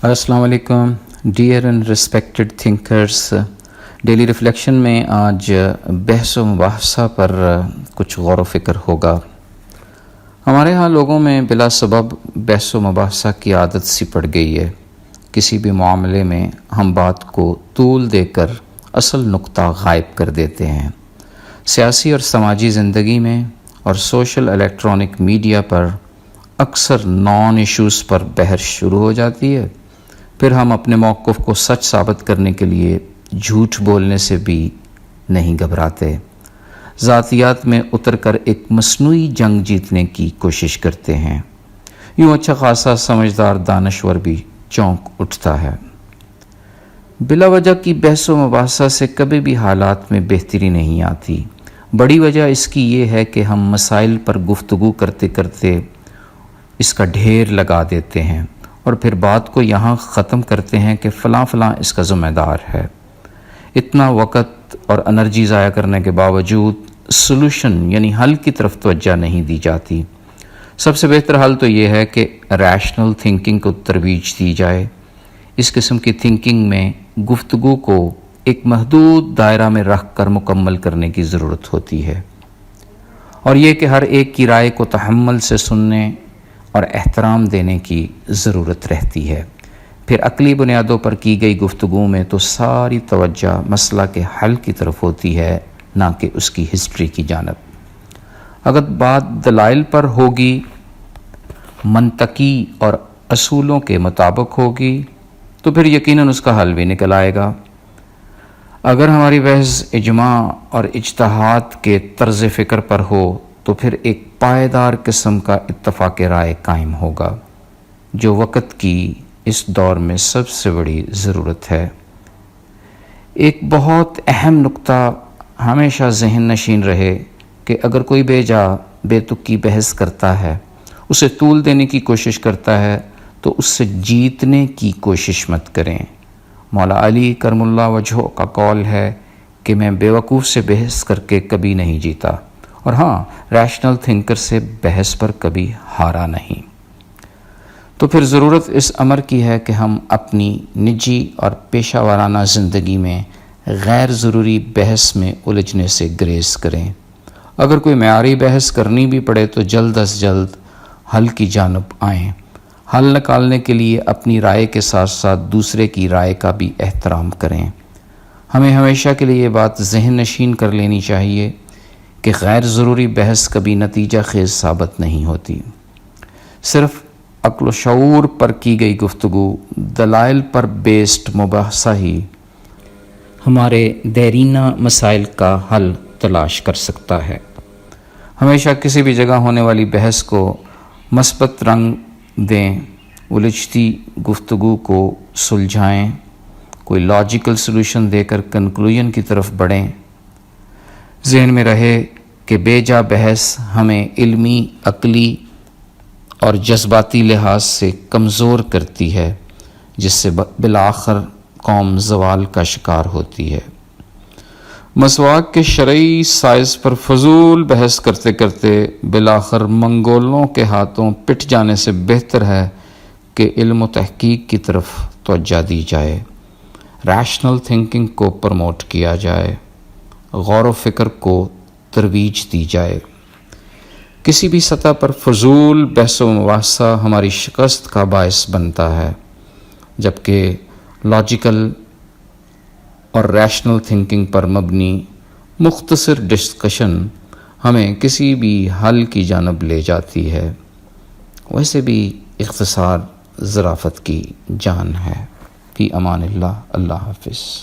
السلام علیکم dear and respected thinkers, daily reflection میں آج بحث و مباحثہ پر کچھ غور و فکر ہوگا۔ ہمارے ہاں لوگوں میں بلا سبب بحث و مباحثہ کی عادت سی پڑ گئی ہے۔ کسی بھی معاملے میں ہم بات کو طول دے کر اصل نقطہ غائب کر دیتے ہیں۔ سیاسی اور سماجی زندگی میں اور سوشل الیکٹرانک میڈیا پر اکثر نان ایشوز پر بحث شروع ہو جاتی ہے، پھر ہم اپنے موقف کو سچ ثابت کرنے کے لیے جھوٹ بولنے سے بھی نہیں گھبراتے، ذاتیات میں اتر کر ایک مصنوعی جنگ جیتنے کی کوشش کرتے ہیں۔ یوں اچھا خاصا سمجھدار دانشور بھی چونک اٹھتا ہے۔ بلا وجہ کی بحث و مباحثہ سے کبھی بھی حالات میں بہتری نہیں آتی۔ بڑی وجہ اس کی یہ ہے کہ ہم مسائل پر گفتگو کرتے کرتے اس کا ڈھیر لگا دیتے ہیں اور پھر بات کو یہاں ختم کرتے ہیں کہ فلاں فلاں اس کا ذمہ دار ہے۔ اتنا وقت اور انرجی ضائع کرنے کے باوجود سلوشن یعنی حل کی طرف توجہ نہیں دی جاتی۔ سب سے بہتر حل تو یہ ہے کہ ریشنل تھنکنگ کو ترویج دی جائے۔ اس قسم کی تھنکنگ میں گفتگو کو ایک محدود دائرہ میں رکھ کر مکمل کرنے کی ضرورت ہوتی ہے، اور یہ کہ ہر ایک کی رائے کو تحمل سے سننے اور احترام دینے کی ضرورت رہتی ہے۔ پھر عقلی بنیادوں پر کی گئی گفتگو میں تو ساری توجہ مسئلہ کے حل کی طرف ہوتی ہے، نہ کہ اس کی ہسٹری کی جانب۔ اگر بات دلائل پر ہوگی، منطقی اور اصولوں کے مطابق ہوگی، تو پھر یقیناً اس کا حل بھی نکل آئے گا۔ اگر ہماری بحث اجماع اور اجتہاد کے طرز فکر پر ہو تو پھر ایک پائیدار قسم کا اتفاق رائے قائم ہوگا، جو وقت کی اس دور میں سب سے بڑی ضرورت ہے۔ ایک بہت اہم نقطہ ہمیشہ ذہن نشین رہے کہ اگر کوئی بے تک کی بحث کرتا ہے، اسے طول دینے کی کوشش کرتا ہے، تو اس سے جیتنے کی کوشش مت کریں۔ مولا علی کرم اللہ وجہہ کا قول ہے کہ میں بے وقوف سے بحث کر کے کبھی نہیں جیتا، اور ہاں، ریشنل تھنکر سے بحث پر کبھی ہارا نہیں۔ تو پھر ضرورت اس امر کی ہے کہ ہم اپنی نجی اور پیشہ ورانہ زندگی میں غیر ضروری بحث میں الجھنے سے گریز کریں۔ اگر کوئی معیاری بحث کرنی بھی پڑے تو جلد از جلد حل کی جانب آئیں۔ حل نکالنے کے لیے اپنی رائے کے ساتھ ساتھ دوسرے کی رائے کا بھی احترام کریں۔ ہمیں ہمیشہ کے لیے یہ بات ذہن نشین کر لینی چاہیے کہ غیر ضروری بحث کبھی نتیجہ خیز ثابت نہیں ہوتی۔ صرف عقل و شعور پر کی گئی گفتگو، دلائل پر بیسڈ مباحثہ ہی ہمارے دیرینہ مسائل کا حل تلاش کر سکتا ہے۔ ہمیشہ کسی بھی جگہ ہونے والی بحث کو مثبت رنگ دیں، الجھتی گفتگو کو سلجھائیں، کوئی لاجیکل سلوشن دے کر کنکلوژن کی طرف بڑھیں۔ ذہن میں رہے کہ بے جا بحث ہمیں علمی، عقلی اور جذباتی لحاظ سے کمزور کرتی ہے، جس سے بالآخر قوم زوال کا شکار ہوتی ہے۔ مسواک کے شرعی سائز پر فضول بحث کرتے کرتے بالآخر منگولوں کے ہاتھوں پٹ جانے سے بہتر ہے کہ علم و تحقیق کی طرف توجہ دی جائے، ریشنل تھنکنگ کو پروموٹ کیا جائے، غور و فکر کو ترویج دی جائے۔ کسی بھی سطح پر فضول بحث و مباحثہ ہماری شکست کا باعث بنتا ہے، جبکہ لاجیکل اور ریشنل تھنکنگ پر مبنی مختصر ڈسکشن ہمیں کسی بھی حل کی جانب لے جاتی ہے۔ ویسے بھی اختصار ظرافت کی جان ہے۔ فی امان اللہ، اللہ حافظ۔